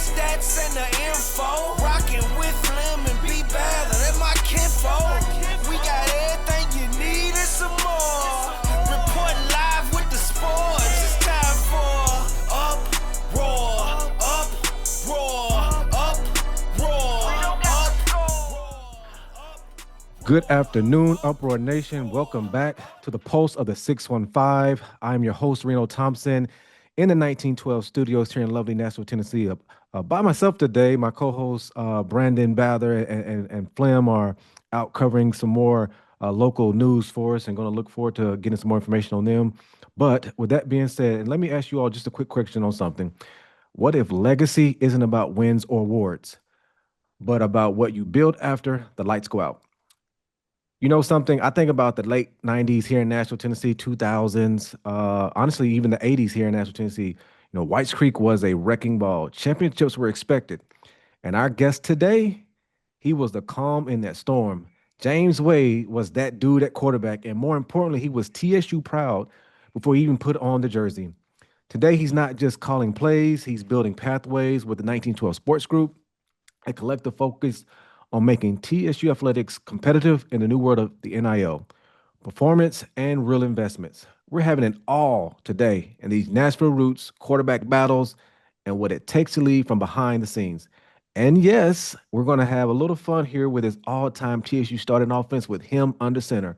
stats and the info. Rocking with Flim and B Battle, that's my kinfolk. We got everything you need and some more. Reporting live with the sports. It's time for Uproar, Uproar, Uproar, Uproar. Good afternoon, Uproar Nation. Welcome back to the Pulse of the 615. I'm your host, Reno Thompson, in the 1912 studios here in lovely Nashville, Tennessee. By myself today, my co-hosts Brandon Bather and Flim are out covering some more local news for us and going to look forward to getting some more information on them. But with that being said, let me ask you all just a quick question on something. What if legacy isn't about wins or awards, but about what you build after the lights go out? You know something? I think about the late 90s here in Nashville, Tennessee, 2000s, honestly, even the 80s here in Nashville, Tennessee. You know, Whites Creek was a wrecking ball. Championships were expected. And our guest today, he was the calm in that storm. James Wade was that dude at quarterback. And more importantly, he was TSU proud before he even put on the jersey. Today, he's not just calling plays, he's building pathways with the 1912 Sports Group, a collective focus on making TSU athletics competitive in the new world of the NIL, performance and real investments. We're having it all today in these Nashville Roots quarterback battles and what it takes to lead from behind the scenes. And yes, we're going to have a little fun here with his all-time TSU starting offense with him under center.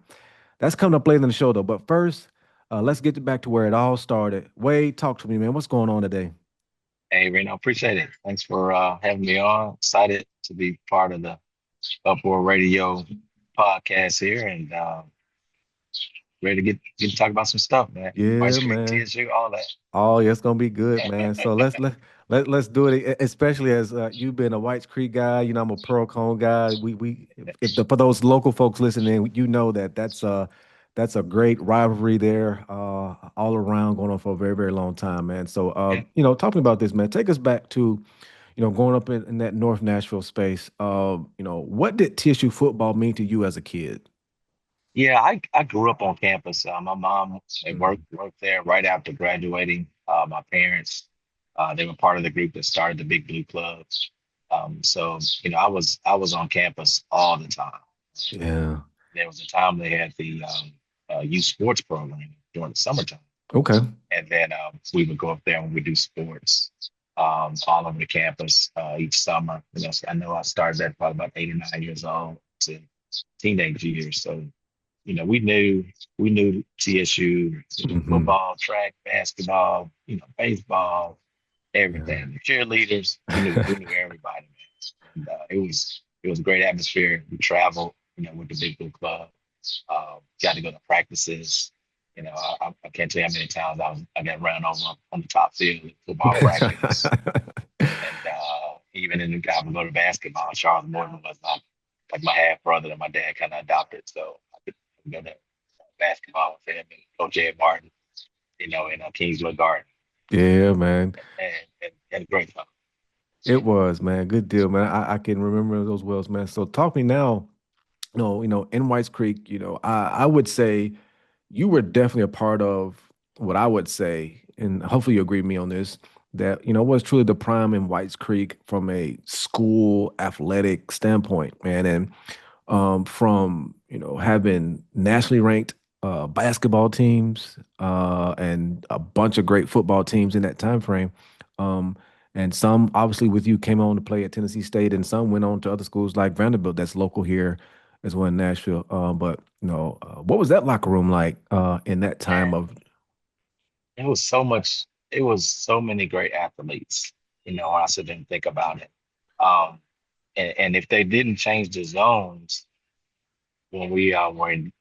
That's coming up later in the show, though. But first, let's get back to where it all started. Wade, talk to me, man. What's going on today? Hey, Reno, appreciate it. Thanks for having me on. Excited to be part of the Uproar Radio podcast here and ready to get to talk about some stuff, man. Yeah, White Street, man. TSU, all that. Oh, yeah, it's gonna be good, man. So let's do it. Especially as you've been a Whites Creek guy, you know I'm a Pearl Cone guy. For those local folks listening, you know that's a great rivalry there, all around, going on for a very, very long time, man. So talking about this, man, take us back to, growing up in that North Nashville space. What did TSU football mean to you as a kid? Yeah, I grew up on campus. My mom worked there right after graduating. My parents, they were part of the group that started the Big Blue Club. So I was on campus all the time. Yeah. There was a time they had the youth sports program during the summertime. Okay. And then we would go up there and we would do sports all over the campus each summer. I know I started at probably about 8 or 9 years old to teenage years. So, we knew TSU, football, track, basketball, baseball, everything. The cheerleaders, we knew everybody, man. And, it was a great atmosphere. We traveled, with the Big Blue Club. Got to go to practices. I can't tell you how many times I got run over on the top field at football practice. And even in the guy would go to basketball. Charles Morton was like my half brother that my dad kind of adopted. So I could go to basketball with him and Coach Ed Martin, in Kingswood Garden. Yeah, man. And had a great time. It was, man. Good deal, man. I can remember those wells, man. So talk me now, in Whites Creek, I would say you were definitely a part of what I would say, and hopefully you agree with me on this, that, was truly the prime in Whites Creek from a school athletic standpoint, man. And from, having nationally ranked basketball teams and a bunch of great football teams in that time frame. And some, obviously, with you came on to play at Tennessee State, and some went on to other schools like Vanderbilt, that's local here as well in Nashville. But what was that locker room like in that time of? It was so much. It was so many great athletes. When I sit there and think about it. And if they didn't change the zones when we were in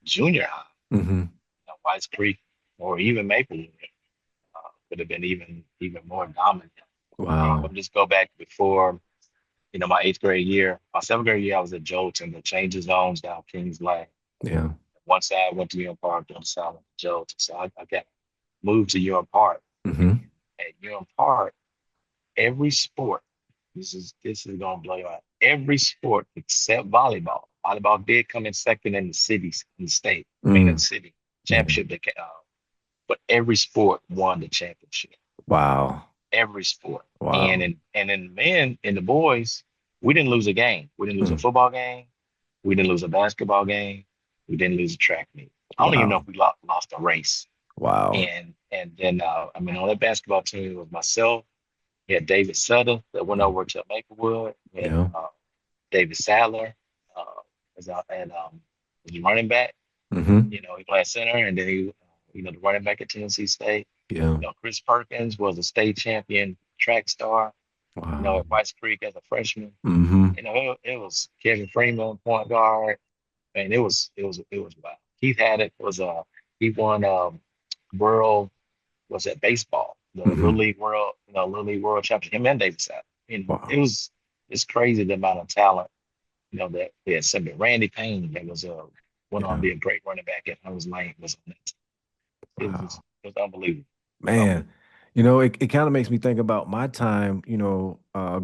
junior high, Whites Creek or even Maplewood could have been even more dominant. Wow. But just go back before. My 8th grade year, my 7th grade year, I was at Jolton. They changed the zones down Kings Lane. Yeah. One side went to Urim Park, the other side went to Jolton. So I got moved to Urim Park. At Urim Park, every sport, this is gonna blow your mind. Every sport except volleyball. Volleyball did come in second in the state. In the city championship. But every sport won the championship. Wow. Every sport. Wow. And in the men and the boys, we didn't lose a game. We didn't lose a Mm. football game. We didn't lose a basketball game. We didn't lose a track meet. I don't even know Wow. if we lost a race. Wow. And then I mean on that basketball team was myself. We had David Sutter that went Mm. over to Maplewood. We had Yeah. David Sadler uh, and was a running back. Mm-hmm. He played center, and then the running back at Tennessee State. Yeah. Chris Perkins was a state champion track star. Wow. At White Creek as a freshman. Mm-hmm. It was Kevin Freeman, point guard. And it was wild. Keith Haddock he won world was at baseball, the Little Mm-hmm. League World, Little League World Championship. Him and Davis Allen. Wow. It's crazy the amount of talent, that we had some Randy Payne that was went on to Yeah. be a great running back at Hunters Lane was on that. Wow. It was unbelievable. It was Man, unbelievable. it kind of makes me think about my time,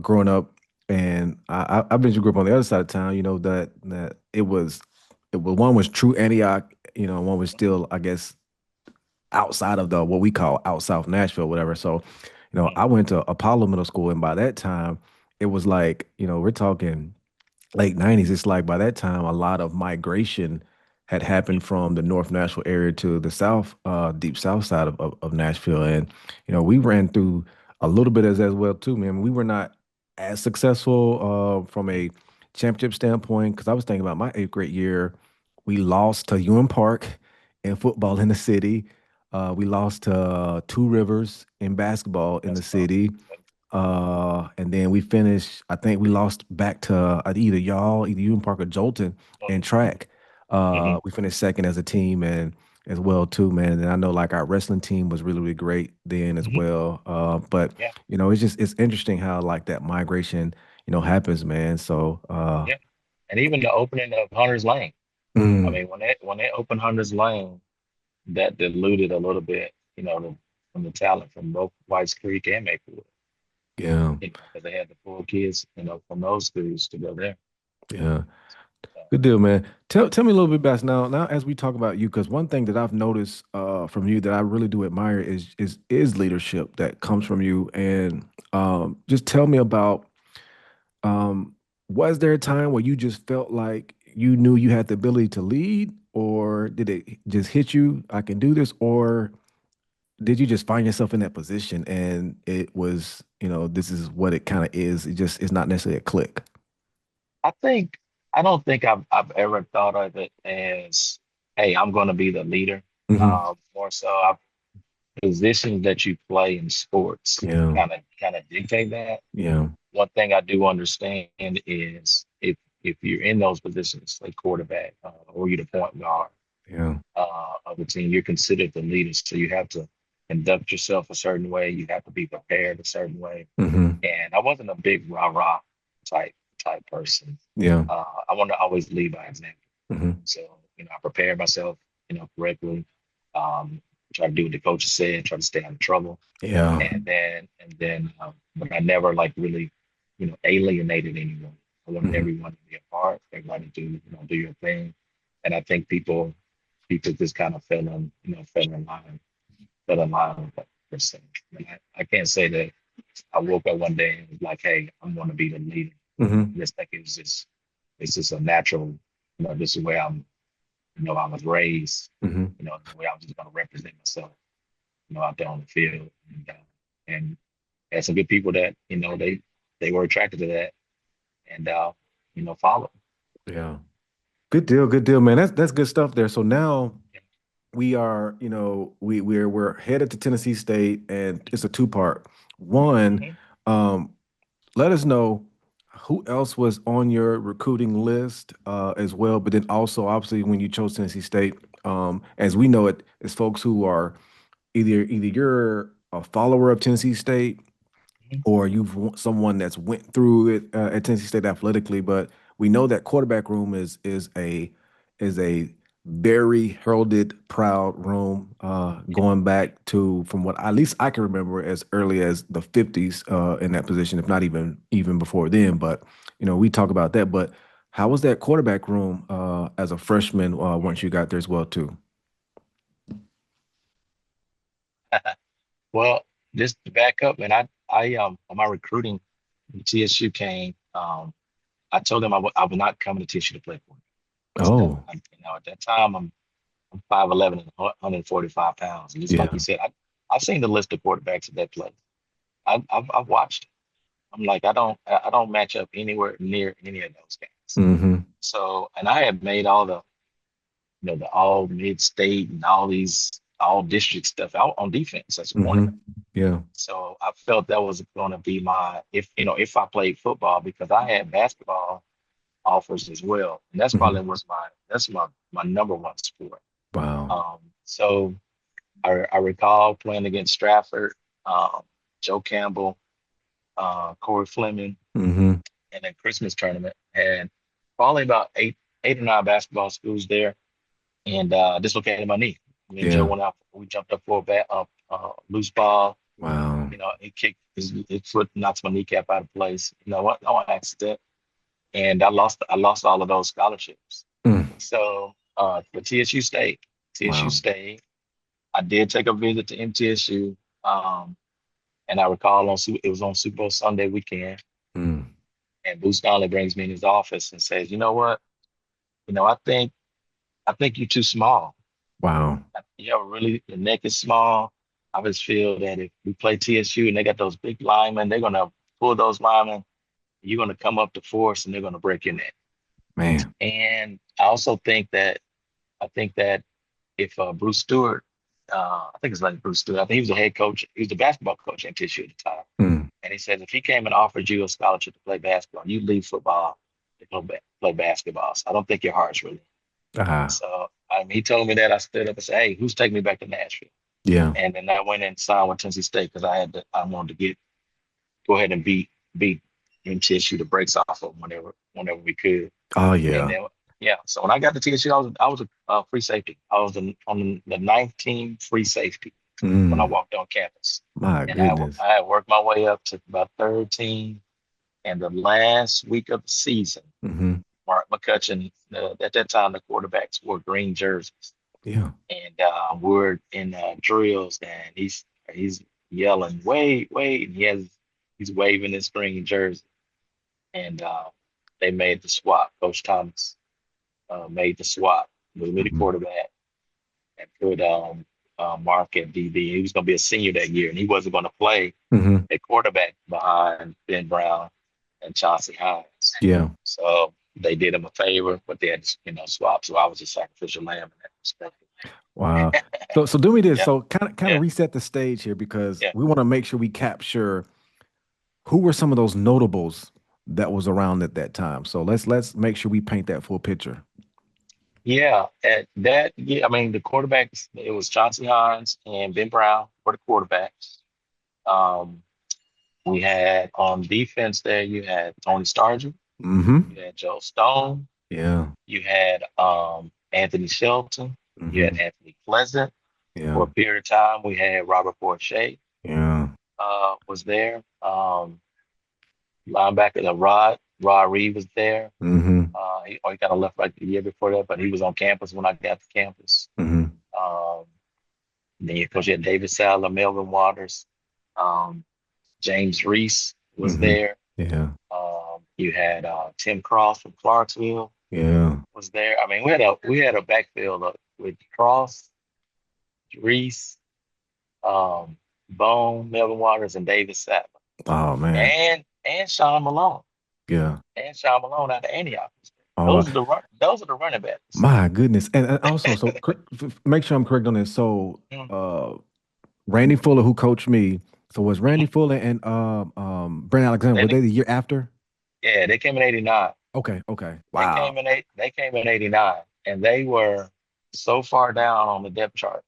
growing up, and I've been to group on the other side of town, that it was one was true Antioch, one was still, I guess, outside of the what we call out South Nashville, whatever. So, Mhm. I went to Apollo Middle School, and by that time, it was like, we're talking late 90s. It's like by that time, a lot of migration had happened from the North Nashville area to the south, deep south side of Nashville. And, we ran through a little bit as well too, man. We were not as successful from a championship standpoint, because I was thinking about my eighth grade year. We lost to UM Park in football in the city. We lost to Two Rivers in basketball in the Basketball. city. And then we finished, I think we lost back to either you and Parker Jolton in track. Mm-hmm. We finished second as a team and as well too, man. And I know like our wrestling team was really, really great then as Hmm. well. But Yeah, it's interesting how like that migration, happens, man. So yeah. And even the opening of Hunter's Lane. I mm, mean, when they opened Hunter's Lane, that diluted a little bit, from the talent from both Whites Creek and Maplewood, yeah, because they had to pull kids, from those schools to go there. yeah. So, Good deal, man. Tell me a little bit about now as we talk about you, because one thing that I've noticed from you that I really do admire is leadership that comes from you. And just tell me about was there a time where you just felt like you knew you had the ability to lead, or did it just hit you, I can do this, or did you just find yourself in that position and it was, this is what it kind of is. It just it's not necessarily a click. I think I don't think I've ever thought of it as, hey, I'm going to be the leader. Hmm. More so, positions that you play in sports Yeah, kind of dictate that. yeah, One thing I do understand is if you're in those positions, like quarterback, or you're the point guard yeah. of the team, you're considered the leader. So you have to conduct yourself a certain way. You have to be prepared a certain way. Hmm. And I wasn't a big rah rah type type person. Yeah. I want to always lead by example. Hmm. So I prepare myself, correctly. Um, Try to do what the coach said. Try to stay out of trouble. Yeah. But I never like really, alienated anyone. I wanted Hmm. everyone to be a part, everybody to, do your thing. And I think people just kind of fell in line with that percent. I can't say that I woke up one day and was like, hey, I'm going to be the leader. Hmm. I just think it's just a natural, this is where I was raised, Hmm. the way I'm just going to represent myself, out there on the field. And had some good people that, they were attracted to that and, followed. Yeah. Good deal, man. That's good stuff there. So now we are, we're headed to Tennessee State, and it's a two-part. One, Mhm. um, let us know who else was on your recruiting list as well. But then also, obviously, when you chose Tennessee State, as we know it, is folks who are either you're a follower of Tennessee State Mhm. or someone that's went through it at Tennessee State athletically. But we know that quarterback room is a very heralded, proud room, going back to from what at least I can remember as early as the '50s in that position, if not even before then. But we talk about that. But how was that quarterback room as a freshman once you got there as well too? Well, just to back up, and I on my recruiting, when TSU came. I told them I was not coming to TSU to play for. Oh, At that time, I'm 5'11" and 145 pounds. And just like yeah. you said, I've seen the list of quarterbacks at that place. I've watched it. I'm like, I don't match up anywhere near any of those guys. Mm-hmm. So, and I had made all the, the all mid-state and all these all district stuff out on defense as a Mm-hmm. cornerback. Yeah. So I felt that was going to be my, if I played football, because I had basketball offers as well. And that's Mm-hmm. probably that's my number one sport. Wow. So I recall playing against Stratford, um, Joe Campbell, Corey Fleming Mm-hmm. in a Christmas tournament. And probably about eight or nine basketball schools there, and dislocated my knee. Me and Joe Yeah. went out. We jumped up for a loose ball. Wow. It kicked his foot, knocks my kneecap out of place. What? No accident, and I lost all of those scholarships. Mm. So, for TSU Wow. stayed. I did take a visit to MTSU, and I recall it was on Super Bowl Sunday weekend, Mm. and Bruce Donnelly brings me in his office and says, "You know what? I think you're too small. Wow. Really, the neck is small. I just feel that if we play TSU and they got those big linemen, they're gonna pull those linemen. You're gonna come up to force, and they're gonna break your neck." Man. And I think that if Bruce Stewart, I think it's like Bruce Stewart. I think he was the head coach. He was the basketball coach at TSU at the time. Mm. And he said if he came and offered you a scholarship to play basketball, you leave football to play basketball. So I don't think your heart's really. Ah. So he told me that. I stood up and said, "Hey, who's taking me back to Nashville?" Yeah. And then I went and signed with Tennessee State because I wanted to go ahead and beat MTSU the brakes off of them whenever we could. Oh And yeah. then so when I got to TSU, I was a free safety. I was on the 19th free safety when I Mm. walked on campus, My and I goodness. I had worked my way up to about 13. And the last week of the season, Mm-hmm. Mark McCutcheon, at that time the quarterbacks wore green jerseys, Yeah. and we're in drills, and he's yelling, "Wait, wait!" And he's waving his green jersey, and they made the swap. Coach Thomas made the swap, moved me to Mm-hmm. quarterback, and put Mark at DB. He was going to be a senior that year, and he wasn't going to play Mm-hmm. at quarterback behind Ben Brown and Chauncey Hines. Yeah. So they did him a favor, but they had to, swap. So I was a sacrificial lamb in that respect. Wow. So do me this. Yeah, So kind yeah, of reset the stage here because yeah, we want to make sure we capture who were some of those notables that was around at that time. So let's make sure we paint that full picture. yeah. At that, yeah. I mean, the quarterbacks. It was Chauncey Hines and Ben Brown were the quarterbacks. Um, we had on defense there. You had Tony Starger. Mm-hmm. You had Joe Stone. Yeah. You had Anthony Shelton. You Mm-hmm. had Anthony Pleasant. For Yeah. a period of time, we had Robert Forche Yeah. was there. Linebacker, Rod Reed was there. Mm-hmm. He kind of left like the year before that, but he was on campus when I got to campus. Mm-hmm. Um, then of course you had David Sadler, Melvin Waters, um, James Reese was Mm-hmm. there. You had Tim Cross from Clarksville Yeah. was there. I mean, we had a backfield with Cross, Reese, Bone, Melvin Waters, and David Sadler, Oh man. and Sean Malone, Yeah. out of Antioch. Oh wow. Those are the running backs. My goodness. And also, so make sure I'm correct on this. So Randy Fuller, who coached me. So was Randy Fuller and Brent Alexander, were they the year after? Yeah, they came in '89. Okay. Okay. They Wow. came in '89, and they were so far down on the depth chart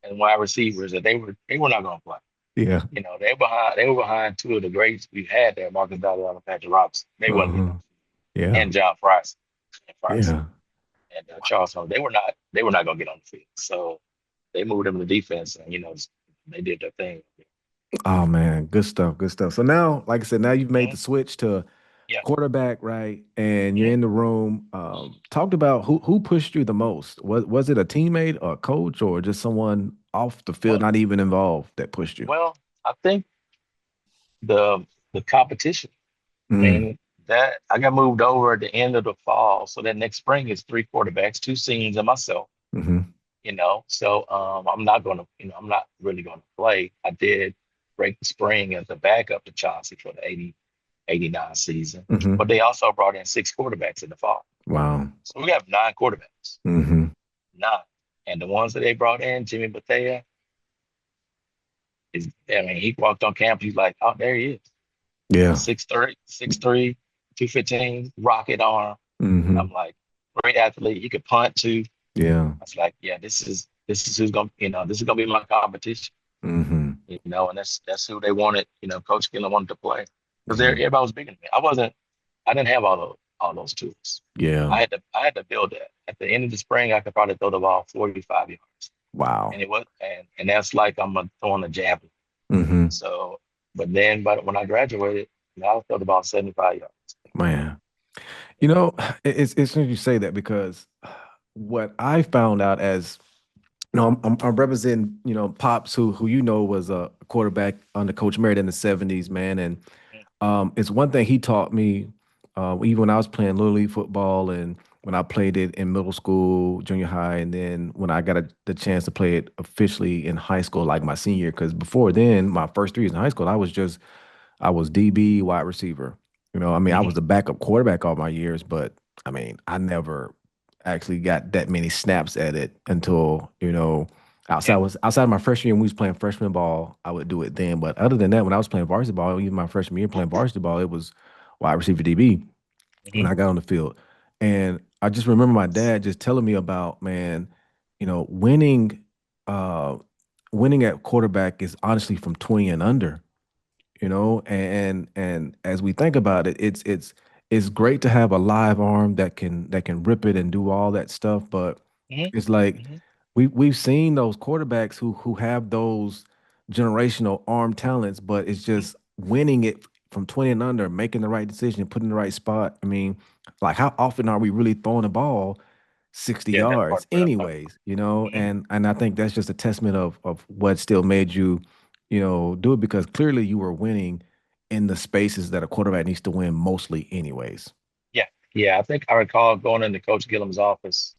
and wide receivers that they were not going to play. Yeah. They were behind two of the greats we had there, Marcus Valley and Patrick Robinson. They wasn't getting on. Yeah. And John Price. Yeah. And Charles Hunt. They were not going to get on the field. So they moved them to defense, and they did their thing. Oh man, good stuff, good stuff. So now, like I said, now you've made the switch to Yeah. quarterback, right? And you're in the room. Talked about who pushed you the most. Was it a teammate or a coach or just someone off the field, Well, not even involved, that pushed you? well, I think the the competition. I Mm, mean, that I got moved over at the end of the fall, so that next spring is three quarterbacks, two seniors, and myself. mm-hmm, So I'm not gonna, I'm not really gonna play. I did break the spring as a backup to Chauncey for the 89 season, mm-hmm. but they also brought in six quarterbacks in the fall. Wow. So we have nine quarterbacks, Mm-hmm. nine. And the ones that they brought in, Jimmy Bethea, I mean, he walked on campus, he's like, oh, there he is. Yeah. 6'3", 6'3", 215, rocket arm. And Mm-hmm. I'm like, great athlete. He could punt too. Yeah. I was like, yeah, this is who's gonna, this is gonna be my competition. Mm-hmm. And that's who they wanted, Coach Gillum wanted to play. Because Yeah. everybody was bigger than me. I didn't have all those tools. Yeah. I had to build that. At the end of the spring, I could probably throw the ball 45 yards. Wow. And it was and that's like I'm throwing a javelin. Mm-hmm. So but when I graduated, I throw the ball 75 yards. Man. You know? It's interesting you say that because what I found out as I'm representing, Pops, who was a quarterback under Coach Merritt in the '70s, man, and it's one thing he taught me, even when I was playing Little League football and when I played it in middle school, junior high, and then when I got the chance to play it officially in high school, like my senior year, because before then, my first 3 years in high school, I was DB, wide receiver. I Mm-hmm. was the backup quarterback all my years, but I mean, I never actually got that many snaps at it until, Yeah. outside of my freshman year when we was playing freshman ball, I would do it then. But other than that, when I was playing varsity ball, even my freshman year playing varsity ball, it was wide receiver DB when Mm-hmm. I got on the field. And I just remember my dad just telling me about, man, winning uh winning at quarterback is honestly from 20 and under, and as we think about it, it's great to have a live arm that can rip it and do all that stuff, but it's like Mm-hmm. we've seen those quarterbacks who have those generational arm talents, but it's Mm-hmm. just winning it from 20 and under, making the right decision, putting in the right spot. I mean, like how often are we really throwing the ball 60 Yeah, that yards part. anyways, Mm-hmm. and I think that's just a testament of what still made you, do it because clearly you were winning in the spaces that a quarterback needs to win mostly anyways. Yeah. Yeah. I think I recall going into Coach Gillum's office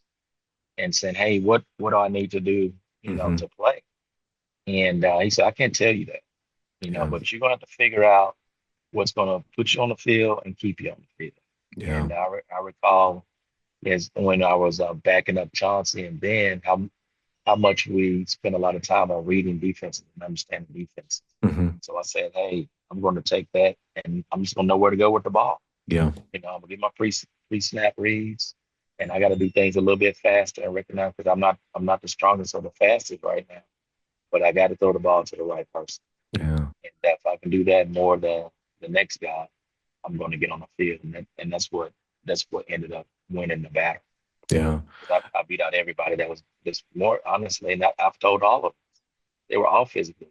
and saying, hey, what do I need to do, Hmm. to play? And he said, I can't tell you that, Yeah. but you're going to have to figure out what's going to put you on the field and keep you on the field. Yeah. And I recall as when I was backing up Chauncey and Ben, how much we spent a lot of time on reading defenses and understanding defenses. Hmm. So I said, hey, I'm going to take that and I'm just going to know where to go with the ball. Yeah. I'm gonna get my pre-snap reads, and I got to do things a little bit faster and recognize because I'm not the strongest or the fastest right now, but I got to throw the ball to the right person. Yeah. And that if I can do that more than the next guy, I'm going to get on the field, and that's what ended up winning the battle. Yeah. 'Cause I beat out everybody that was just more honestly, and I've told all of them they were all physically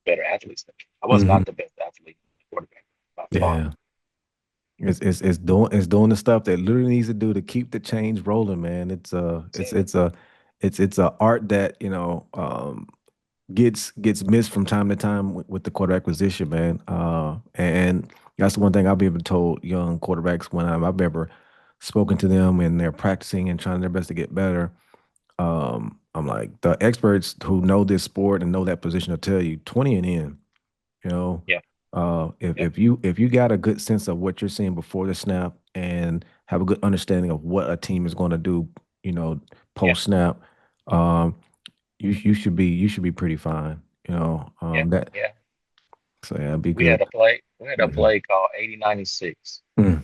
better athletes than me. I was Hmm. not the best athlete quarterback by far. Yeah. It's doing the stuff that literally needs to do to keep the change rolling, man. It's So, it's a art that gets missed from time to time with the quarterback position, man. And that's the one thing I've even told young quarterbacks when I've ever spoken to them and they're practicing and trying their best to get better. I'm like the experts who know this sport and know that position will tell you 20 and in. You know, yeah, if yeah, if you got a good sense of what you're seeing before the snap and have a good understanding of what a team is going to do, yeah, post snap, um, you should be pretty fine. yeah, That yeah. so yeah, be We had good. a play. We had a Mhm. play called 80-96. Mm.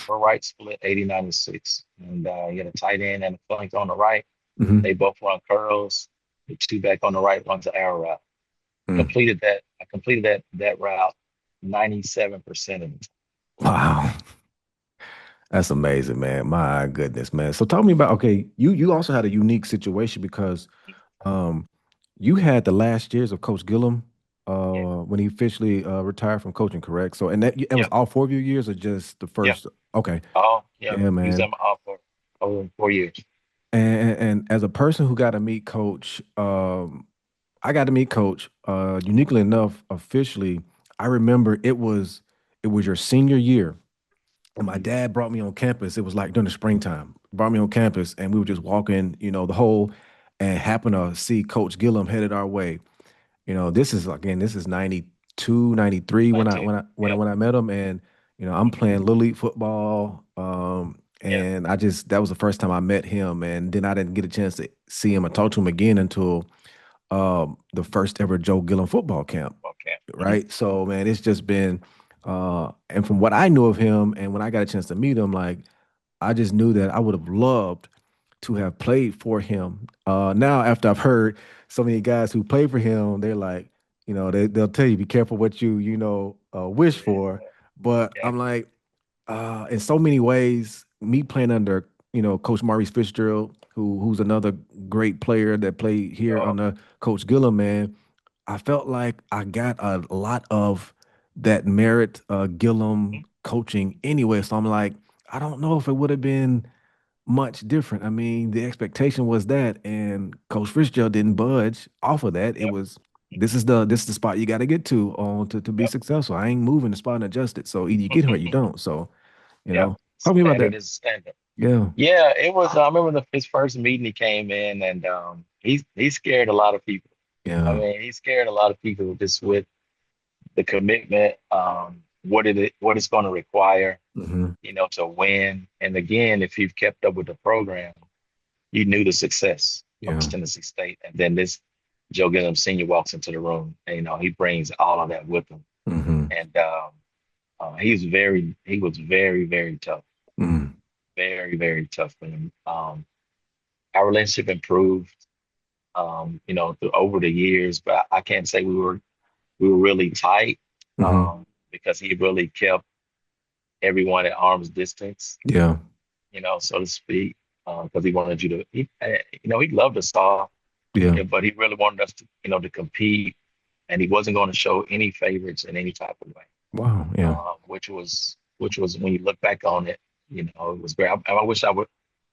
Per right split 80-96, and you had a tight end and a flank on the right. Mhm. They both run curls. The two back on the right runs an arrow route. Mm. Completed that. I completed that route 97% of the time. Wow, that's amazing, man. My goodness, man. So talk to me about, okay, you also had a unique situation because um you had the last years of Coach Gillum. Yeah. when he officially retired from coaching, correct? So, and that it was Yep. all 4 of your years or just the Yep. first? Okay. Oh, yeah. Yeah, He was man. in my off for over 4 years. And as a person who got to meet Coach, I got to meet Coach. Uniquely enough, officially, I remember it was your senior year, and my Mhm. dad brought me on campus. It was like during the springtime. Brought me on campus, and we were just walking, the whole, and happened to see Coach Gillum headed our way. This is 92, 93 when Mine I too. when I when I Yep. when I met him, and I'm Mhm. playing little league football, Yep. and that was the first time I met him, and then I didn't get a chance to see him and talk to him again until the first ever Joe Gillum football camp, Okay. Mhm. right? So man, it's just been, and from what I knew of him, and when I got a chance to meet him, like I just knew that I would have loved to have played for him. Now, after I've heard so many guys who played for him, they're like, they'll tell you, be careful what wish for. But Yeah. I'm like, in so many ways, me playing under, Coach Maurice Fitzgerald, who's another great player that played here Oh. under Coach Gillum, man, I felt like I got a lot of that merit Gillum Mhm. coaching anyway. So I'm like, I don't know if it would have been much different. I mean, the expectation was that, and Coach Fitzgerald didn't budge off of that. It Yep. was Mhm. this is the spot you got to get to on to be Yep. successful. I ain't moving the spot and adjust it. So either you get here or you don't. So Yep. talk to me about Standard that. is standard. Yeah, Yeah, it was. I remember his first meeting. He came in, and he scared a lot of people. I yeah, mean, he scared a lot of people just with the commitment, what it's going to require, hmm, to win. And again, if you've kept up with the program, you knew the success of yeah, Tennessee State. And then this Joe Gillum Sr. walks into the room, and he brings all of that with him. hmm, And he was very, very tough, hmm, very, very tough for him. Our relationship improved, over the years, but I can't say we were really tight, hmm, because he really kept everyone at arm's distance, yeah, so to speak, because he wanted you to, he loved us all, yeah. yeah, but he really wanted us to compete, and he wasn't going to show any favorites in any type of way, Wow, yeah, which was when you look back on it, it was great. I wish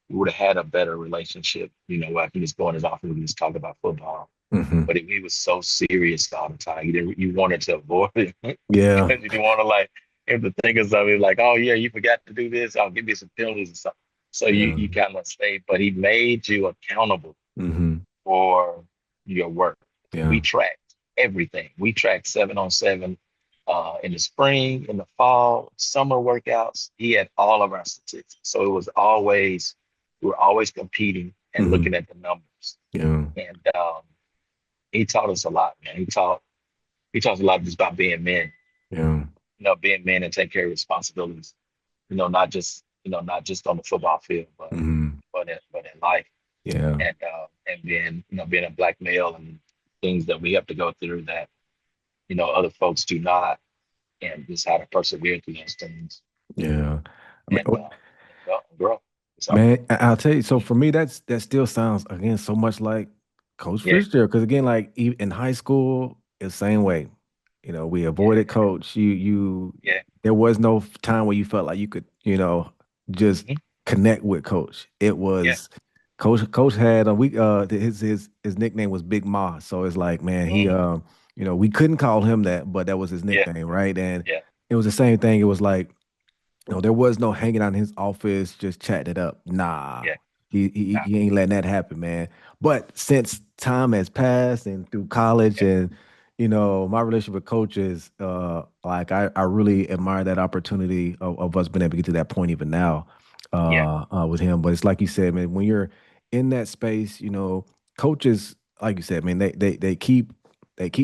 we would have had a better relationship, where he was going as often as we just talked about football. hmm, But he was so serious all the time. You wanted to avoid it yeah, because you didn't want to like him to think of something like, oh yeah, you forgot to do this. I'll give you some penalties and stuff. So you yeah, you kind of stayed, but he made you accountable hmm, for your work. yeah, We tracked everything. We tracked 7-on-7 in the spring, in the fall, summer workouts. He had all of our statistics. So we were always competing and hmm, looking at the numbers. yeah, And he taught us a lot, man. He taught us a lot just about being men, yeah, being men and taking care of responsibilities. Not just on the football field, but hmm, but in life, yeah, and being a black male and things that we have to go through that other folks do not, and just how to persevere through those things yeah. I and mean, grow. So man, I'll tell you. So for me, that still sounds again so much like Coach yeah, Fitzgerald. Because again, like in high school, it's the same way. We yeah, avoided Coach. yeah, There was no time where you felt like you could, just mhm, connect with Coach. It yeah, was Coach. Coach had a we his nickname was Big Ma. So it's like, man, he mhm, we couldn't call him that, but that was his yeah, nickname, right? And yeah, it was the same thing. It was like there was no hanging out in his office just chatting it up. Nah, yeah, nah, he ain't letting that happen, man. But since time has passed and through college yeah, and my relationship with coaches, like I really admire that opportunity of us being able to get to that point even now, yeah, with him. But it's like you said, man, when you're in that space, coaches, like you said, man, they keep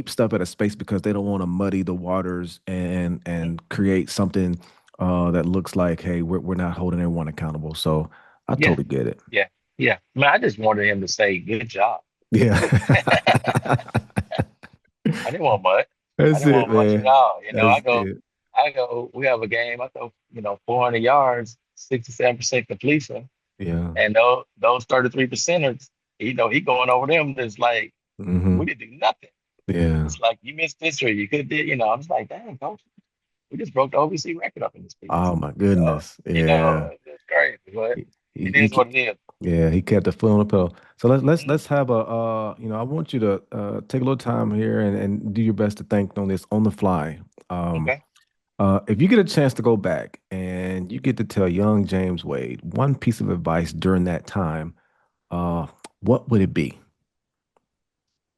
stuff at a space because they don't want to muddy the waters and mhm, create something that looks like, hey, we're not holding everyone accountable. So I yeah, totally get it. yeah, yeah. I mean, I just wanted him to say good job. Yeah. I didn't want much. I That's didn't it, want much at man. all. That's it. We have a game, I throw, 400 yards, 67% completion. Yeah. And those 33 percenters, he going over them. It's like, Hmm. we didn't do nothing. Yeah. It's like you missed history. You could have did, I was like, dang, coach, we just broke the OVC record up in this piece. Oh my You know, goodness. Yeah. it's crazy, but He, it he is what it is. yeah, he kept the foot on the pedal. So let's Mhm. have a I want you to take a little time here and do your best to think on this on the fly. Um Okay. if you get a chance to go back and you get to tell young James Wade one piece of advice during that time, uh what would it be?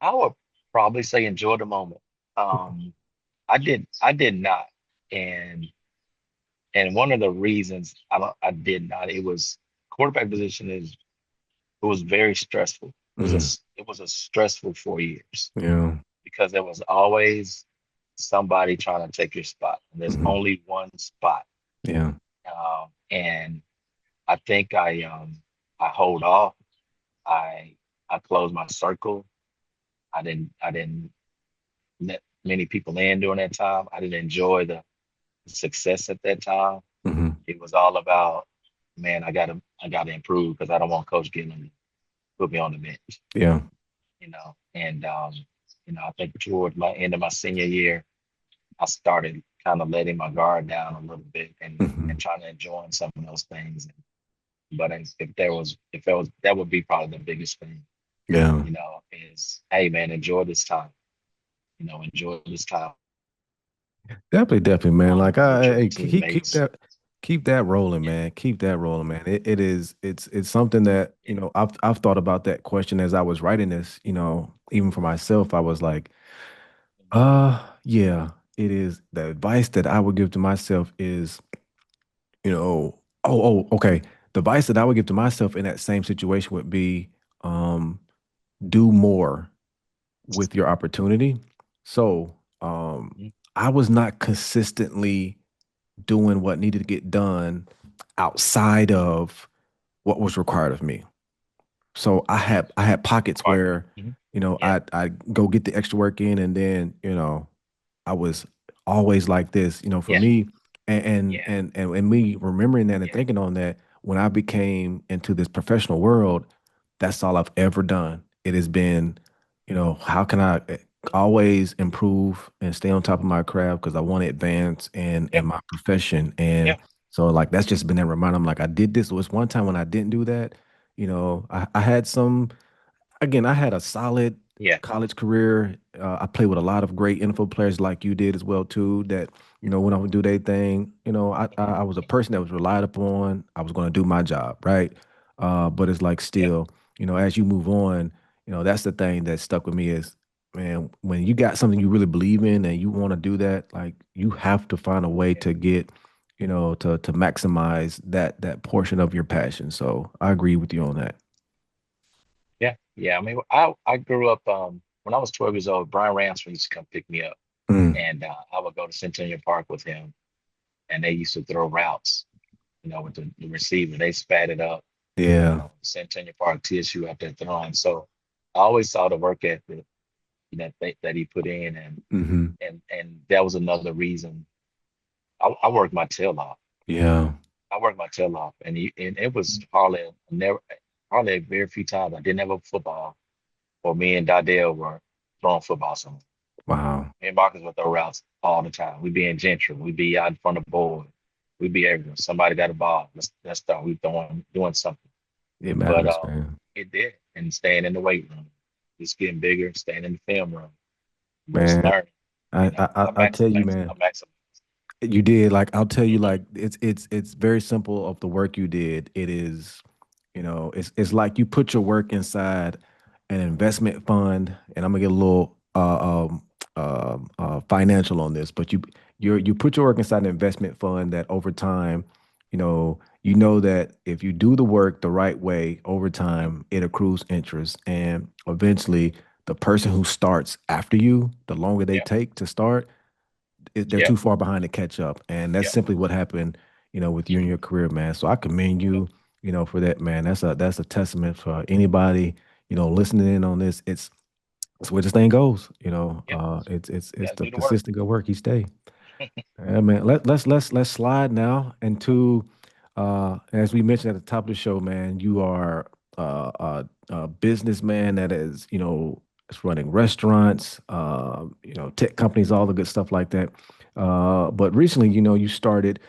I would probably say enjoy the moment. Um, I did not. And and one of the reasons I did not, it was quarterback position it was very stressful. Mm, It was a stressful 4 years yeah. because there was always somebody trying to take your spot. And there's Hmm. only one spot. Yeah. And I think I hold off. I I closed my circle. I didn't let many people in during that time. I didn't enjoy the success at that time. Hmm. It was all about, man, I gotta improve because I don't want Coach Gillum to put me on the bench, Yeah. And I think toward my end of my senior year, I started kind of letting my guard down a little bit and Hmm. trying to enjoy some of those things. But if there was that would be probably the biggest thing, Yeah. is hey man, enjoy this time. Enjoy this time Definitely, definitely, man. Like with your keep teammates. keep that rolling, Yeah, man. Keep that rolling, man. It's something that, yeah, I've thought about that question as I was writing this, even for myself, I was like, yeah, it is the advice that I would give to myself is, okay. The advice that I would give to myself in that same situation would be um do more with your opportunity. So, mhm, I was not consistently doing what needed to get done outside of what was required of me. So I had pockets part. where, Mhm. Yeah, I go get the extra work in, and then, I was always like this, for yeah, me, and and yeah, and and, and me remembering that and yeah, thinking on that when I became into this professional world, that's all I've ever done. It has been, how can I always improve and stay on top of my craft because I want to advance in yeah, my profession. yeah, And so like that's just been that reminder. I'm like, I did this. There was one time when I didn't do that. I had some again, I had a solid yeah, college career. I played with a lot of great NFL players like you did as well too. That went on to do their thing. I was a person that was relied upon. I was going to do my job, right? But it's like yeah, still, as you move on, that's the thing that stuck with me is, man, when you got something you really believe in and you want to do that, like you have to find a way yeah, to get, to maximize that portion of your passion. So I agree with you on that. yeah, yeah. I mean, I grew up when I was 12 years old. Brian Ramsey used to come pick me up, Mm, and I would go to Centennial Park with him, and they used to throw routes, with the receiver. They spat it up, yeah. Centennial Park, TSU out there throwing. So I always saw the work ethic that he put in, and Hmm. and and that was another reason I worked my tail off. Yeah. I worked my tail off, and it was hardly very few times I didn't have a football, or me and Dardell were throwing football somewhere. Wow. Me and Marcus would throw routes all the time. We'd be in Gentry, we'd be out in front of the board, we'd be everywhere. Somebody got a ball, let's start. We throwing doing something, It but matters, man. it did. And staying in the weight room, just getting bigger, staying in the film room, just Man, learning. I tell you, man, I max. you did. Like, I'll tell you, like, it's very simple of the work you did. It is, it's like you put your work inside an investment fund, and I'm gonna get a little financial on this, but you put your work inside an investment fund that over time, you know that if you do the work the right way over Mhm. time, it accrues interest, and eventually the person who starts after you, the longer they Yeah, take to start, they're yeah, too far behind to catch up. And that's yeah, simply what happened, with you and your career, man. So I commend yeah, you, for that, man. That's a testament for anybody, listening in on this. It's where this thing goes, yeah. it's Got to the do the work. persistent good work each day. Yeah, man. Let's slide now into as we mentioned at the top of the show, man, you are a businessman that is, it's running restaurants, tech companies, all the good stuff like that. But recently, you started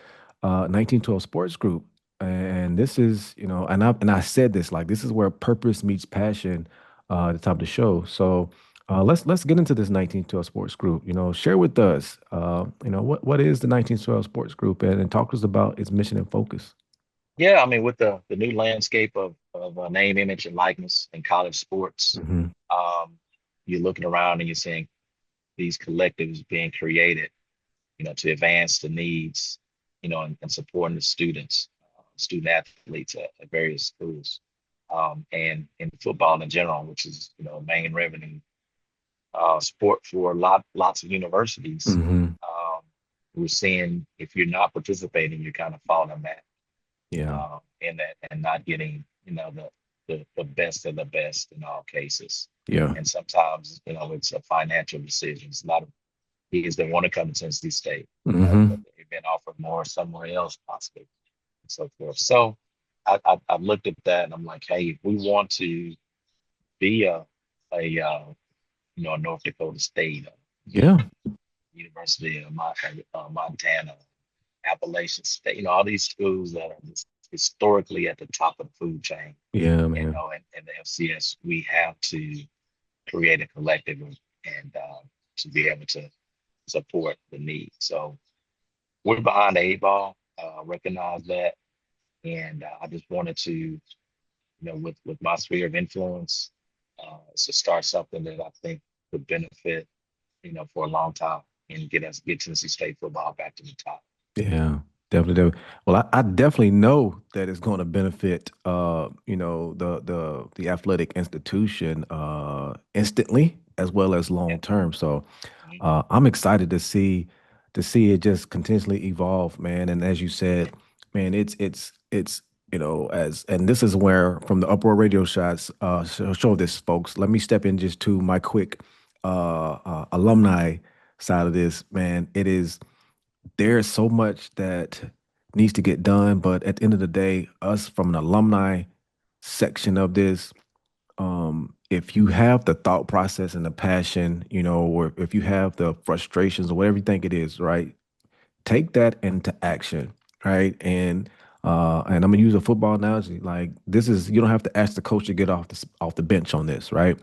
1912 Sports Group, and this is, and I said this, like, this is where purpose meets passion at the top of the show. So let's get into this 1912 Sports Group. Share with us, what is the 1912 Sports Group, and talk to us about its mission and focus. Yeah, I mean, with the new landscape of name, image, and likeness in college sports, Hmm. um, you're looking around and you're seeing these collectives being created, to advance the needs, and supporting the students, student athletes at various schools, and in football in general, which is, main revenue sport for lots of universities. Hmm. Um, we're seeing if you're not participating, you're kind of falling back Yeah. in that and not getting, the best of the best in all cases. Yeah. And sometimes, it's a financial decision. It's a lot of kids that want to come to Tennessee State, but Hmm. they've been offered more somewhere else possibly, and so forth. So I've looked at that and I'm like, hey, if we want to be a North Dakota State, Yeah. University of Montana, Appalachian State, all these schools that are just historically at the top of the food chain, Yeah, man. and the FCS, we have to create a collective to be able to support the need. So we're behind the eight ball, recognize that. And I just wanted to, with my sphere of influence, to start something that I think could benefit, for a long time and get Tennessee State football back to the top. Yeah, definitely. Well, I definitely know that it's going to benefit, the athletic institution instantly as well as Yeah. long term. So Mhm. I'm excited to see it just continuously evolve, man. And as you said, man, it's as and this is where from the Uproar Radio shots show this, folks. Let me step in just to my quick alumni side of this, man. It is there's so much that needs to get done, but at the end of the day, us from an alumni section of this, if you have the thought process and the passion, or if you have the frustrations or whatever you think it is, right? Take that into action, right? And I'm gonna use a football analogy. Like, this is, you don't have to ask the coach to get off the bench on this, right?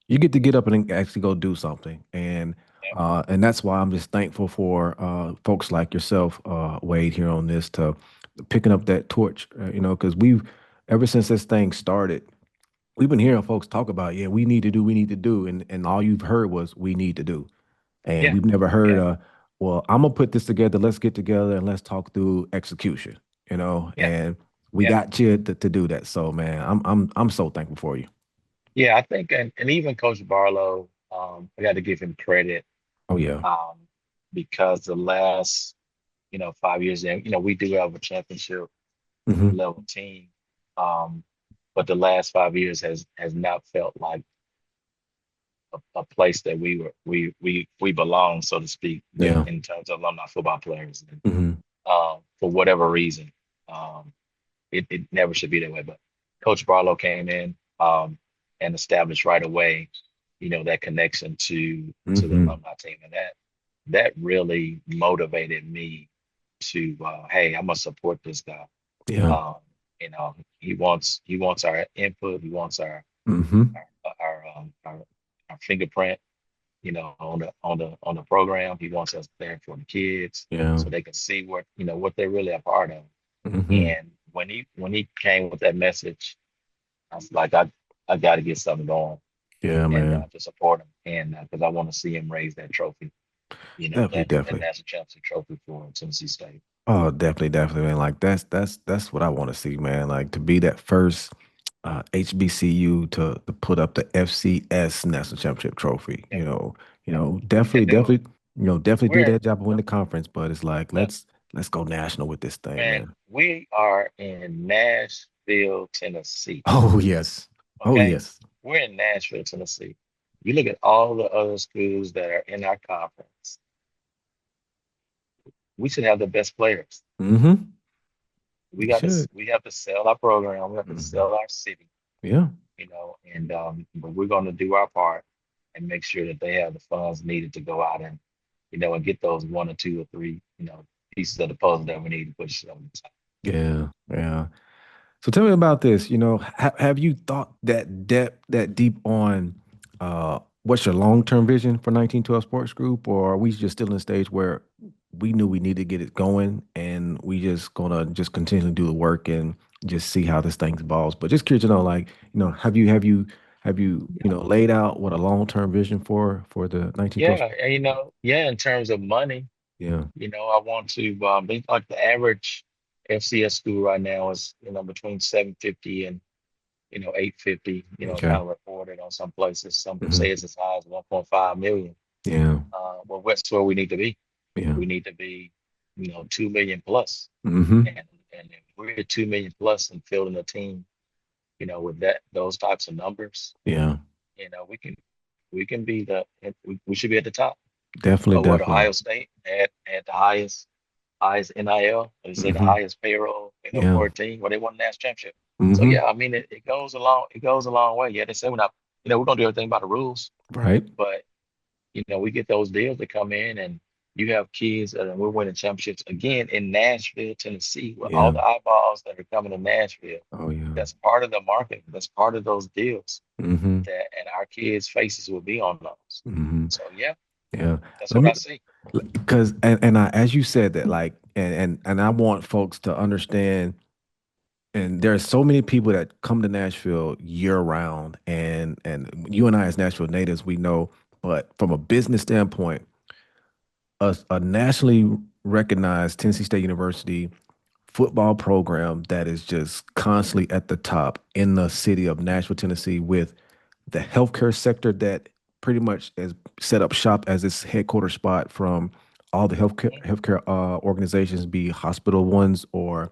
You get to get up and actually go do something, Yeah. and that's why I'm just thankful for folks like yourself, Wade, here on this to picking up that torch, because we've ever since this thing started, we've been hearing folks talk about, yeah, we need to do, and all you've heard was we need to do, and Yeah. we've never heard, Yeah. well, I'm gonna put this together. Let's get together and let's talk through execution, Yeah. and we Yeah. got you to do that. So, man, I'm so thankful for you. Yeah. I think, and even Coach Barlow, I got to give him credit, Oh yeah. um, because the last, 5 years, and we do have a championship Hmm. level team, um, but the last 5 years has not felt like a place that we belong, so to speak, Yeah. in terms of alumni football players. And, Hmm. for whatever reason, um, it never should be that way. But Coach Barlow came in, and established right away, that connection to the Hmm. alumni team, and that really motivated me to, hey, I'm gonna support this guy. Yeah. Um, he wants our input, he wants Hmm. our fingerprint, on the program. He wants us there for the kids Yeah. so they can see what they're really a part of. Hmm. And when he came with that message, I was like, I got to get something going Yeah, and man. to support him, and because I want to see him raise that trophy, Definitely, that definitely. national championship trophy for Tennessee State. Oh, definitely, definitely, man. Like, that's what I want to see, man. Like, to be that first HBCU to put up the FCS national championship trophy. Yeah, yeah. Definitely, And dude, definitely, definitely do we're that job and win the conference. But it's like, look, let's go national with this thing, man, man. we are in Nashville, Tennessee. Oh yes. Oh Okay, yes. we're in Nashville, Tennessee. You look at all the other schools that are in our conference. We should have the best players. Mm-hmm. We You got to should. we have to sell our program. We have to Hmm. sell our city, Yeah. and but we're going to do our part. and make sure that they have the funds needed to go out and, and get those one or two or three, pieces of the puzzle that we need to push it on the top. Yeah, yeah. So tell me about this. Have you thought that deep on what's your long-term vision for 1912 Sports Group, or are we just still in the stage where we knew we need to get it going and we just gonna just continually do the work and just see how this thing evolves? But just curious to know, like, have you laid out what a long-term vision for the 1912? Yeah, and in terms of money, Yeah. I want to think like the average FCS school right now is, between 750 and 850, Okay. kind of reported on some places. Some Hmm. say it's as high as 1.5 million. Yeah. Well, that's where we need to be. Yeah. We need to be, 2 million plus. Hmm. And if we're at 2 million plus and fielding a team, with those types of numbers, Yeah. we can be we should be at the top. Definitely. What Definitely. Ohio State had the highest NIL, they say the Hmm. highest payroll, Yeah. for a team where they won the national championship. So Hmm. yeah, I mean it goes a long way. Yeah, they say we're gonna do everything by the rules, Right. but we get those deals that come in and you have kids and we're winning championships again in Nashville, Tennessee, with all Yeah. the eyeballs that are coming to Nashville. Oh yeah. That's part of the market. That's part of those deals Hmm. that and our kids' faces will be on those. Hmm. So yeah, Yeah. that's Let what me I see. because and I, as you said that, like, and I want folks to understand, and there are so many people that come to Nashville year round, and you and I as Nashville natives, we know, but from a business standpoint, a nationally recognized Tennessee State University football program that is just constantly at the top in the city of Nashville, Tennessee, with the healthcare sector that pretty much has set up shop as its headquarters spot from all the healthcare organizations, be hospital ones Hmm.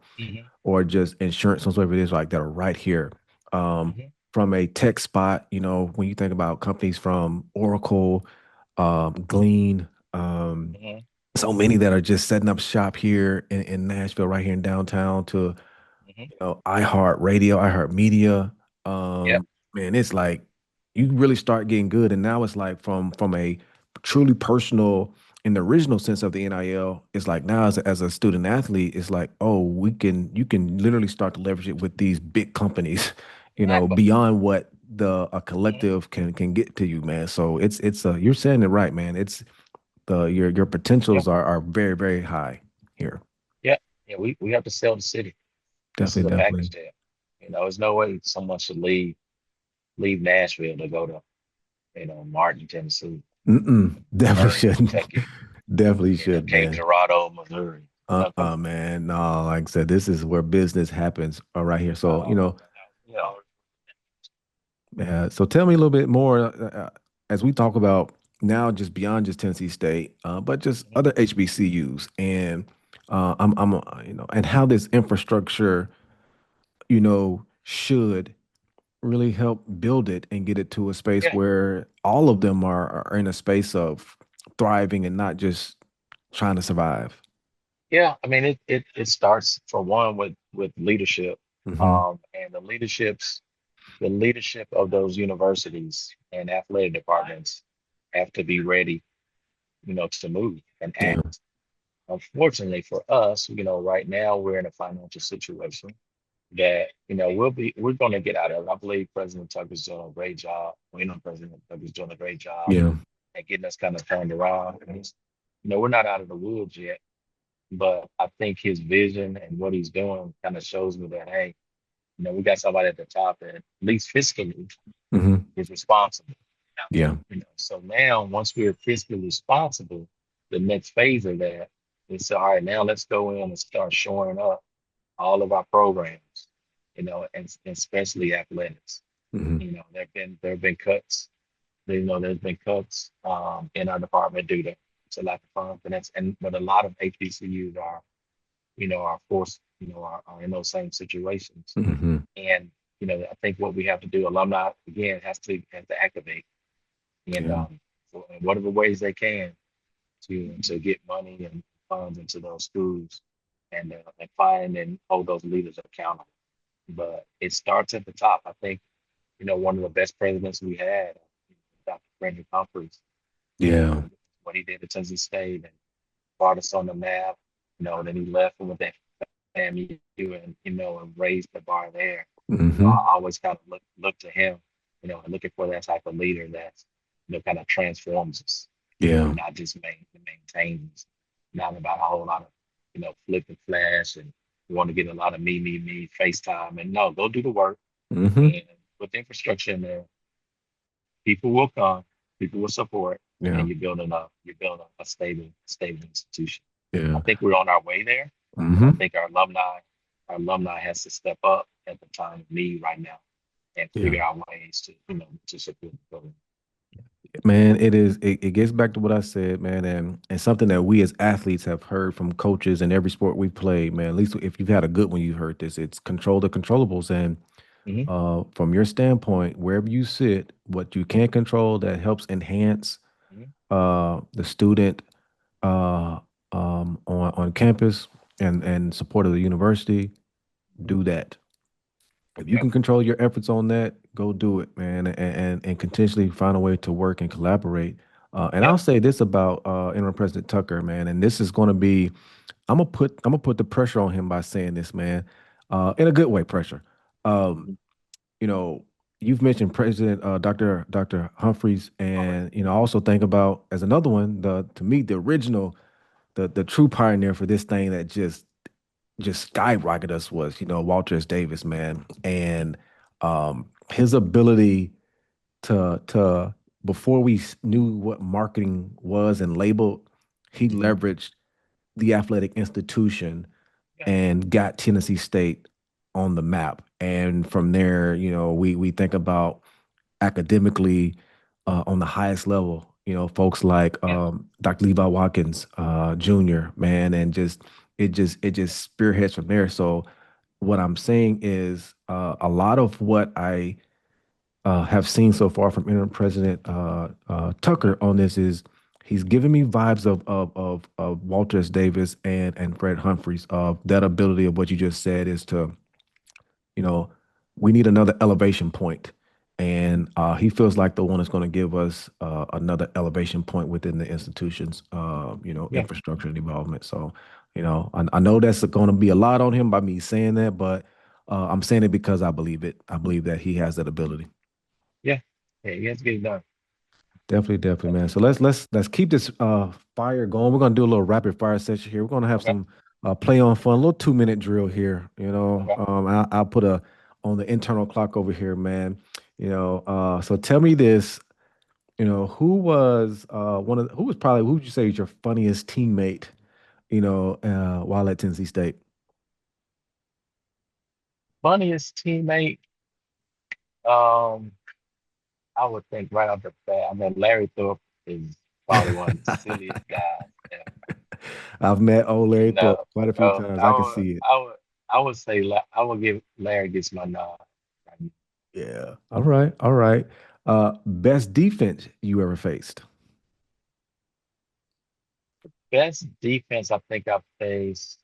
or just insurance ones, whatever it is, like that are right here. Um, Hmm. from a tech spot, when you think about companies from Oracle, Glean, Hmm. so many that are just setting up shop here in Nashville, right here in downtown, to Hmm. iHeart Radio, iHeart Media. Yep. Man, it's like you really start getting good, and now it's like from a truly personal, in the original sense of the NIL, it's like now as a student athlete, it's like, oh, you can literally start to leverage it with these big companies, Exactly. beyond what the a Hmm. collective can get to you, man. So it's you're saying it right, man. It's your Yeah. potentials are very, very high here. Yeah. Yeah. We have to sell the city. This is Definitely, a package definitely. deal. There's no way someone should leave Nashville to go to, Martin, Tennessee, Definitely Vernon, shouldn't. Kentucky, Definitely should, Cape man. Girardeau, Missouri. Come on. Man. No, like I said, this is where business happens right here. So, No, no. so tell me a little bit more as we talk about now, just beyond just Tennessee State, but just Mhm. other HBCUs and and how this infrastructure, should really help build it and get it to a space Yeah. where all of them are in a space of thriving and not just trying to survive. Yeah. I mean, it starts for one with leadership, Hmm. and the leadership of those universities and athletic departments have to be ready, to move and Yeah. act. Unfortunately for us, right now we're in a financial situation that, we're going to get out of it. I believe President Tucker's doing a great job. We know President Tucker's doing a great job Yeah. at getting us kind of turned around. And we're not out of the woods yet, but I think his vision and what he's doing kind of shows me that, hey, we got somebody at the top that at least fiscally Hmm. is responsible. Yeah. So now once we're fiscally responsible, the next phase of that is, all right, now let's go in and start shoring up all of our programs, and especially athletics. Hmm. There have been cuts. There's been cuts in our department due to lack of confidence, and but a lot of HBCUs are forced, are in those same situations. Hmm. And I think what we have to do, alumni again has to activate and Yeah. in whatever ways they can to get money and funds into those schools and find and hold those leaders accountable. But it starts at the top. I think one of the best presidents we had, Dr. Brendan Humphreys. Yeah. What he did at Tennessee State and brought us on the map. Then he left with that FAMU and raised the bar there. Mm-hmm. I always kind of look to him, and looking for that type of leader that's, kind of transforms us. Yeah. Not just maintains, not about a whole lot of, flip and flash and want to get a lot of me, FaceTime. And no, go do the work. Mm-hmm. And with the infrastructure in there, people will come, people will support, Yeah. and you're building a stable institution. Yeah. I think we're on our way there. Mm-hmm. I think our alumni has to step up at the time of need right now and figure out ways to support the program. Man, it gets back to what I said, man, and something that we as athletes have heard from coaches in every sport we've played, man. At least if you've had a good one, you've heard this. It's control the controllables. And from your standpoint, wherever you sit, what you can control that helps enhance the student on campus and support of the university, do that. If you can control your efforts on that, go do it, man, and continuously find a way to work and collaborate. And I'll say this about Interim President Tucker, man, and this is going to be, I'm gonna put the pressure on him by saying this, man, in a good way, pressure. You know, you've mentioned President Dr. Humphreys, and I also think about as another one, to me the original, the true pioneer for this thing that just skyrocketed us was, Walter S. Davis, man. And his ability to before we knew what marketing was and labeled, he leveraged the athletic institution and got Tennessee State on the map. And from there, we think about academically on the highest level, folks like Dr. Levi Watkins Jr., man, and it just spearheads from there. So what I'm saying is a lot of what I have seen so far from Interim President Tucker on this is he's giving me vibes of Walter S. Davis and Fred Humphreys, of that ability of what you just said is to, we need another elevation point. And he feels like the one that's going to give us another elevation point within the institution's, infrastructure and involvement. So, I know that's going to be a lot on him by me saying that, but I'm saying it because I believe it. I believe that he has that ability. Yeah, he has to get it done. Definitely, man. So let's keep this fire going. We're gonna do a little rapid fire session here. We're gonna have some play on fun, a little 2-minute drill here. I'll put on the internal clock over here, man. So tell me this. Who was who would you say is your funniest teammate? While at Tennessee State. Funniest teammate, um, I would think right off the bat. I mean, Larry Thorpe is probably one of the silliest guys ever. I've met old Larry Thorpe quite a few times. I can see it. I would say I would give Larry gets my nod. Yeah. All right. Best defense you ever faced? Best defense I think I faced,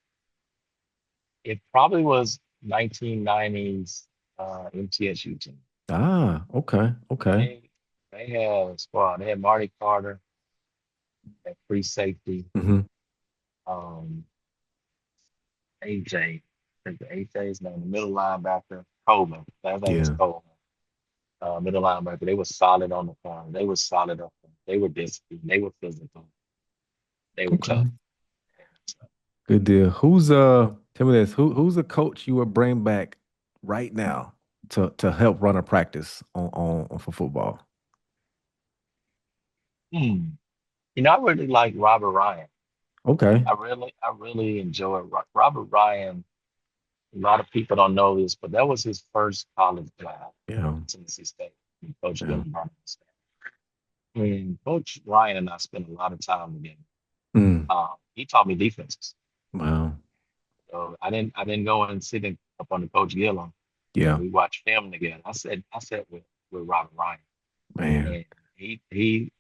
it probably was 1990s MTSU team. Okay. They had a squad. They had Marty Carter at free safety. Mm-hmm. AJ, I think AJ's name, the middle linebacker, Coleman. That name was Coleman. Middle linebacker. They were solid on the farm. They were solid up front. They were disciplined. They were physical. They were tough. Good deal. Tell me this, who's a coach you would bring back right now to help run a practice on for football? I really like Robert Ryan. Okay. I really enjoy Robert Ryan. A lot of people don't know this, but that was his first college job. Yeah. Tennessee State. Coach Gillum Sr. And Coach Ryan and I spent a lot of time together. He taught me defenses. Wow. So I didn't go and sit up under Coach Gillum. Yeah. We watched film together. I sat with Robert Ryan. Man. And he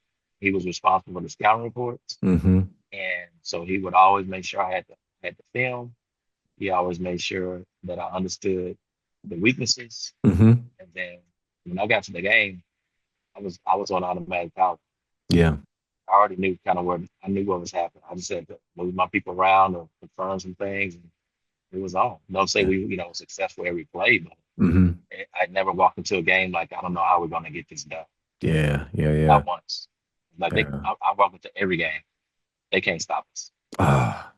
was responsible for the scouting reports. Mm-hmm. And so he would always make sure I had the film. He always made sure that I understood the weaknesses. Mm-hmm. And then when I got to the game, I was on automatic pilot. Yeah. I already knew kind of I knew what was happening. I just had to move my people around or confirm some things, and it was on. Don't say Yeah. we successful every play, but Mm-hmm. I never walked into a game like I don't know how we're gonna get this done. Yeah. Yeah. Yeah. Not once. Like Yeah. I walk into every game. They can't stop us. Ah,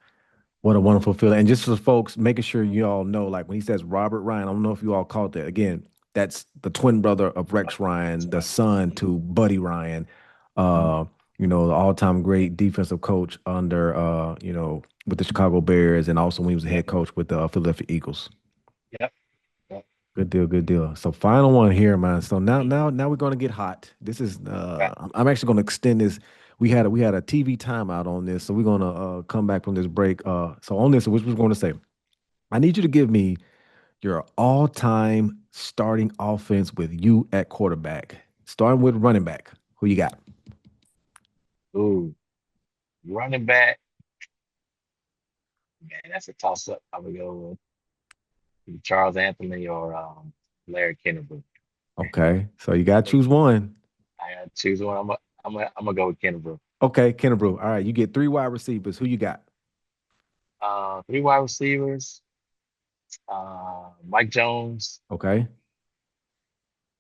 what a wonderful feeling. And just for folks, making sure you all know, like when he says Robert Ryan, I don't know if you all caught that. Again, that's the twin brother of Rex Ryan, the son to Buddy Ryan, uh, the all-time great defensive coach under with the Chicago Bears, and also when he was the Yep. head coach with the Philadelphia Eagles. Yep. Yep. Good deal, good deal. So final one here, man. So now we're gonna get hot. This is Okay. I'm actually gonna extend this. We had a TV timeout on this, so we're gonna come back from this break. So on this, which was going to say, I need you to give me your all-time starting offense with you at quarterback. Starting with running back. Who you got? Ooh, running back. Man, that's a toss up. I would go with Charles Anthony or Larry Kennebrew. Okay, so you gotta choose one. I had to choose one. I'm gonna go with Kennebrew. Okay, Kennebrew. All right, you get 3 wide receivers. Who you got? Three wide receivers. Mike Jones, Okay.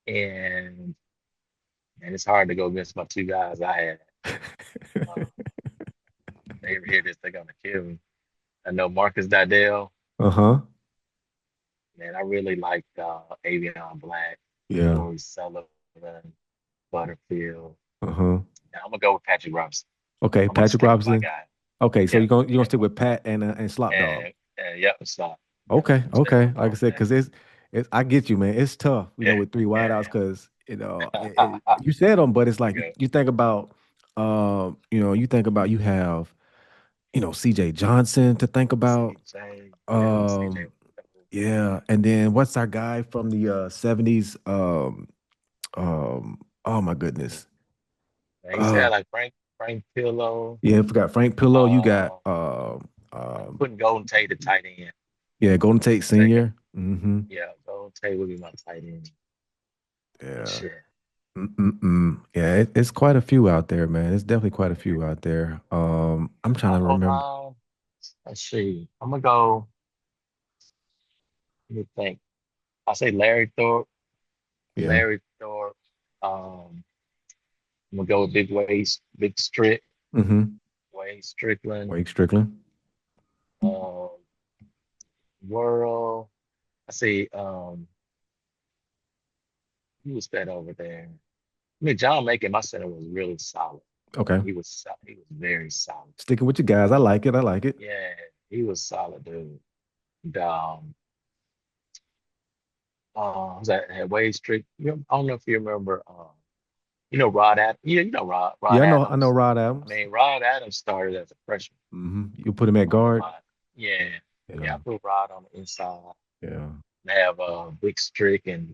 and it's hard to go against my two guys I had. Uh, they ever hear this, they're gonna kill me. I know Marcus Didell. Uh-huh. Man, I really liked Avion Black, Yeah. Corey Sullivan, Butterfield. Uh-huh. And I'm gonna go with Patrick Robinson. Okay, I'm gonna Patrick stick with my Robinson. guy. Okay, so Yeah, you're gonna stick with Pat and Slop Dog. and yep, it's not. Yep, Okay, I'm sticking okay. with Like I those said, because it's I get you, man. It's tough, guys. with 3 wideouts, Yeah, because yeah. you said them, but it's There like we go. you think about, you have, C.J. Johnson to think about. CJ, yeah, CJ. Um, yeah, and then what's our guy from the '70s? Oh my goodness. Man, you said Uh, like Frank Pillow. yeah, I forgot Frank Pillow. You got Uh, I'm um, putting Golden Tate the tight end. yeah, Golden Tate Second. Sr. Mm-hmm. Yeah, Golden Tate would be my tight end. Yeah. Shit. Mm-mm-mm. Yeah, it's quite a few out there, man. It's definitely quite a few out there. I'm trying My to remember. O-line, let's see. I'm gonna go. Let me think. I say Larry Thorpe. Yeah, Larry Thorpe. I'm gonna go with Big Strick, mm-hmm. Wade Strickland. Wake Strickland. Um, Worrell. I see. Who was that over there? I mean, John Macon, my center was really solid. Okay, He was very solid. sticking with you guys. I like it. I like it. Yeah, he was solid, dude. And, was that had Wade Strick? I don't know if you remember. Rod Adams. Yeah, Rod Yeah, I know Adams. Rod I Adams. mean, Rod Adams started as a freshman Mm-hmm. You put him at on the guard. line. Yeah, Yeah, yeah. I put Rod on the inside. yeah. They have Big Strick and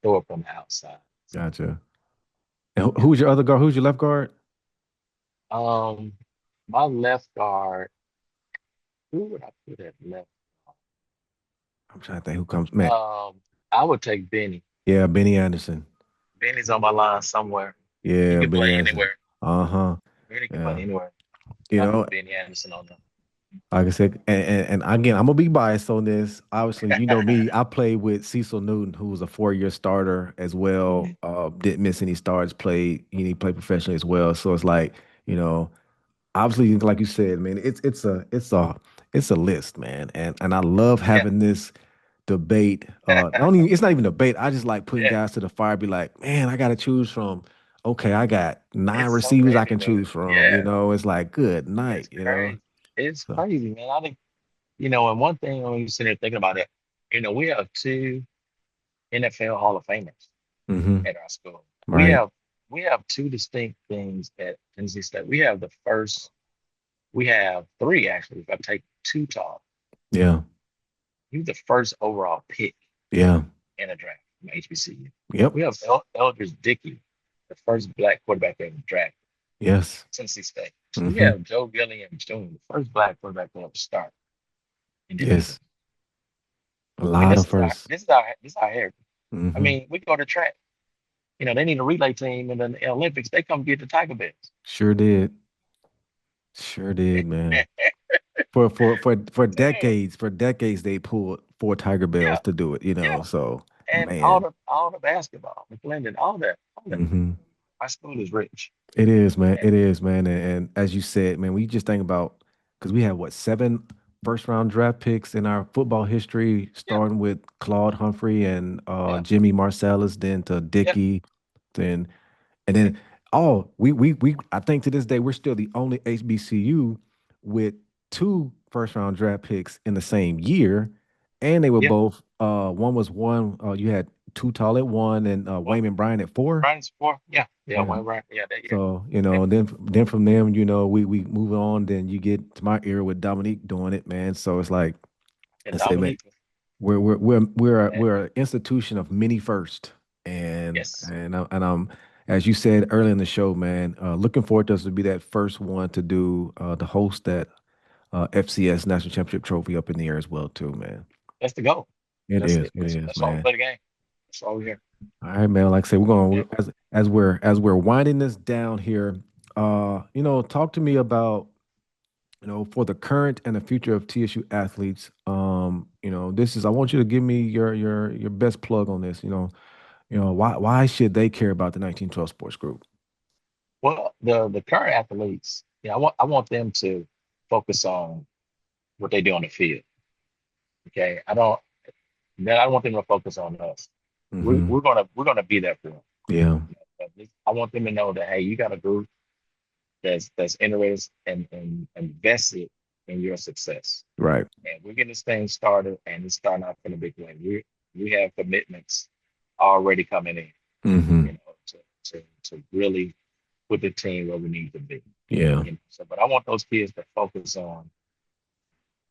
Thorpe on the outside. Gotcha. And Yeah. who's your other guard? Who's your left guard? Um, my left guard. Who would I put at left? I'm trying to think who comes. Man, I would take Benny. yeah, Benny Anderson. Benny's on my line somewhere. He Yeah, can Benny play Anderson. anywhere. Uh-huh. Benny can Yeah. play anywhere. You I know, put Benny Anderson on there. like I said, and again, I'm gonna be biased on this. Obviously, you know me. I played with Cecil Newton, who was a 4-year starter as well. Didn't miss any starts. He played professionally as well. So it's like, you know, obviously, like you said, man, it's a list, man, and I love Yeah, having this debate. Not even, it's not even a debate. I just like putting yeah. guys to the fire. Be like, man, I got to choose from. Okay, I got 9 It's so receivers I heavy, can dude. choose from. Yeah, It's like good it's night. crazy. It's So. crazy, man. I think, and one thing when you sit there thinking about it, we have two NFL Hall of Famers Hmm. at our school. We Right. have we have two distinct things at Tennessee State. We have three actually. If I take two top, Yeah. he's the first overall pick Yeah. in a draft from HBCU. Yep. We have Eldridge Dickey, the first black quarterback ever drafted Yes. Tennessee State. We Hmm. have Joe Gillum Sr., the first black quarterback to ever start in the NFL. Yes. A And lot of firsts. this is our heritage. I Hmm. mean, we go to track. they need a relay team in the Olympics. They come get the Tiger Bells. Sure did. Sure did, man. For decades they pulled four Tiger Yeah, Bells to do it, yeah. So And man. all the basketball, McClendon, all that, all that. Hmm. My school is rich. It is, man. And It is, man. And as you said, man, we just think about because we have what, seven first round draft picks in our football history, yeah, starting with Claude Humphrey and yeah, Jimmy Marcellus, then to yeah. Dickey, then and then we I think to this day we're still the only HBCU with two first round draft picks in the same year, and they were Yeah. both one was one you had Too Tall at one and Well, Wayman Bryant at four. Brian's four. Yeah, yeah, Yeah. Wayne Bryant. Yeah, that year. So, Yeah. then from them, we move on. Then you get to my era with Dominique doing it, man. So it's like I And say, man, Dominique. Man, we're an institution of many first, yes, and I'm as you said earlier in the show, man, looking forward to us to be that first one to do to host that FCS National Championship trophy up in the air as well, too, man. that's the goal. It That's is, it. it is, That's why we man. play the game. That's why we're here. All right, man. Like I said, we're Yeah. going as we're winding this down here. Talk to me about for the current and the future of TSU athletes. This is I want you to give me your best plug on this. Why should they care about the 1912 Sports Group? Well, the current athletes, I want them to focus on what they do on the field. Okay, I don't want them to focus on us. We, Hmm. we're gonna be there for them. Yeah. I want them to know that hey, you got a group that's interested and invested in your success. Right. And we're getting this thing started, and it's starting out in a big way. We have commitments already coming in, Hmm. to really put the team where we need to be. Yeah. So, but I want those kids to focus on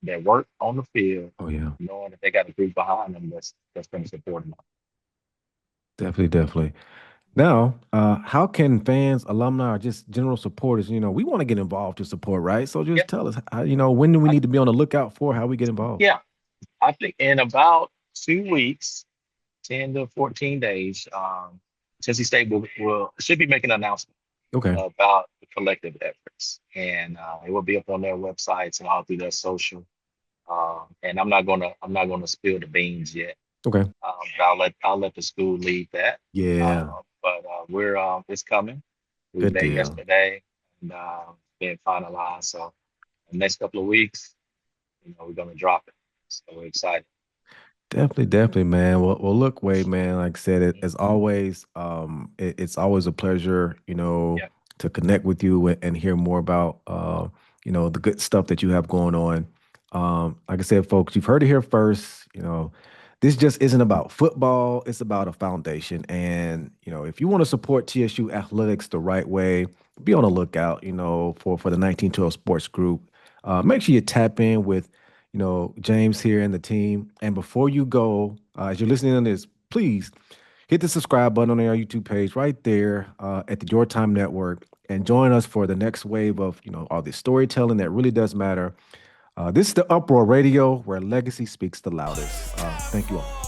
their work on the field, Oh yeah. knowing that they got a group behind them that's going to support them. Definitely, definitely. Now, how can fans, alumni, or just general supporters, we want to get involved to support, right? So Yeah, just tell us, when do we I, need to be on the lookout for how we get involved? yeah. I think in about 2 weeks, 10 to 14 days, Tennessee State will should be making an announcement Okay. about the collective efforts, and it will be up on their websites and all through their social. And I'm not gonna spill the beans yet. Okay. But I'll let the school lead that. Yeah. But we're it's coming. We Good met deal. yesterday and being finalized. So the next couple of weeks, we're gonna drop it. So we're excited. Definitely, definitely, man. Well, look, Wade, man. Like I said, Mhm. as always, it's always a pleasure, Yeah, to connect with you and hear more about, the good stuff that you have going on. Like I said, folks, you've heard it here first. This just isn't about football; it's about a foundation. And if you want to support TSU athletics the right way, be on the lookout, for the 1912 Sports Group. Make sure you tap in with James here and the team. And before you go, as you're listening to this, please hit the subscribe button on our YouTube page right there at the Your Time Network and join us for the next wave of, all this storytelling that really does matter. This is the Uproar Radio where legacy speaks the loudest. Thank you all.